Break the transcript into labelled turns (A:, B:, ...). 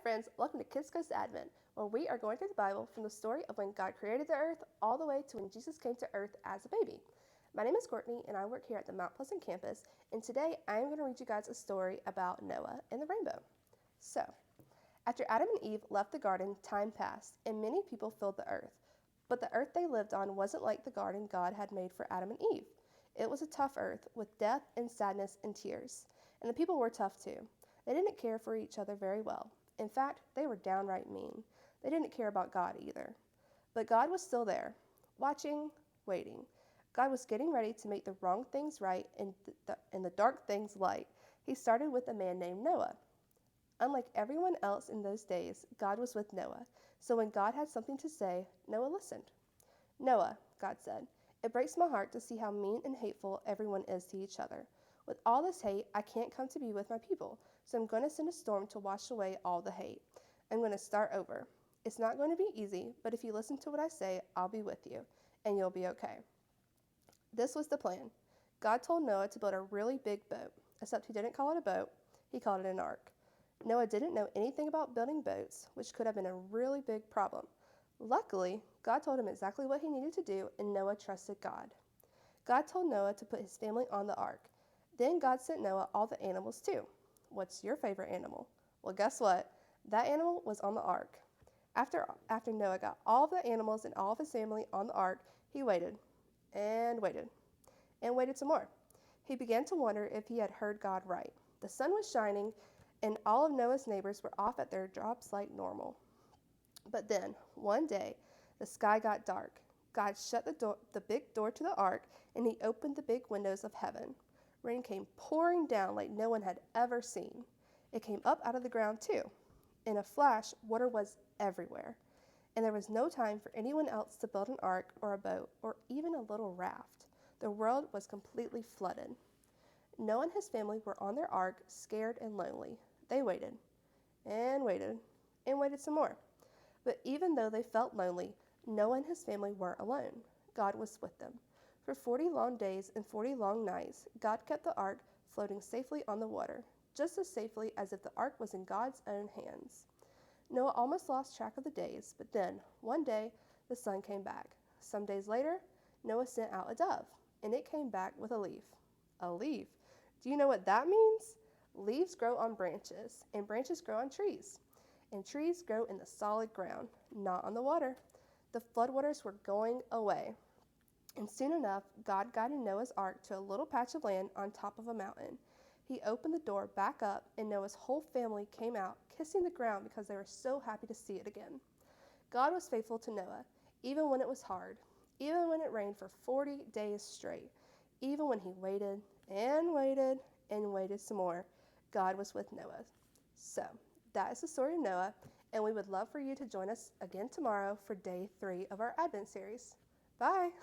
A: friends, welcome to Kidscoast Advent, where we are going through the Bible from the story of when God created the earth all the way to when Jesus came to earth as a baby. My name is Courtney and I work here at the Mount Pleasant campus, and today I am going to read you guys a story about Noah and the rainbow. So, after Adam and Eve left the garden, time passed and many people filled the earth. But the earth they lived on wasn't like the garden God had made for Adam and Eve. It was a tough earth with death and sadness and tears, and the people were tough too. They didn't care for each other very well. In fact, they were downright mean. They didn't care about God either. But God was still there, watching, waiting. God was getting ready to make the wrong things right and the dark things light. He started with a man named Noah. Unlike everyone else in those days, God was with Noah. So when God had something to say, Noah listened. Noah, God said, it breaks my heart to see how mean and hateful everyone is to each other. With all this hate, I can't come to be with my people, so I'm going to send a storm to wash away all the hate. I'm going to start over. It's not going to be easy, but if you listen to what I say, I'll be with you, and you'll be okay. This was the plan. God told Noah to build a really big boat, except he didn't call it a boat, he called it an ark. Noah didn't know anything about building boats, which could have been a really big problem. Luckily, God told him exactly what he needed to do, and Noah trusted God. God told Noah to put his family on the ark. Then God sent Noah all the animals too. What's your favorite animal? Well, guess what? That animal was on the ark. After Noah got all of the animals and all of his family on the ark, he waited and waited and waited some more. He began to wonder if he had heard God right. The sun was shining, and all of Noah's neighbors were off at their jobs like normal. But then, one day, the sky got dark. God shut the big door to the ark, and he opened the big windows of heaven. Rain came pouring down like no one had ever seen. It came up out of the ground too. In a flash, water was everywhere, and there was no time for anyone else to build an ark or a boat or even a little raft. The world was completely flooded. Noah and his family were on their ark, scared and lonely. They waited and waited and waited some more. But even though they felt lonely, Noah and his family weren't alone. God was with them. For 40 long days and 40 long nights, God kept the ark floating safely on the water, just as safely as if the ark was in God's own hands. Noah almost lost track of the days, but then, one day, the sun came back. Some days later, Noah sent out a dove, and it came back with a leaf. A leaf? Do you know what that means? Leaves grow on branches, and branches grow on trees, and trees grow in the solid ground, not on the water. The floodwaters were going away. And soon enough, God guided Noah's ark to a little patch of land on top of a mountain. He opened the door back up, and Noah's whole family came out, kissing the ground because they were so happy to see it again. God was faithful to Noah, even when it was hard, even when it rained for 40 days straight, even when he waited and waited and waited some more. God was with Noah. So, that is the story of Noah, and we would love for you to join us again tomorrow for day 3 of our Advent series. Bye!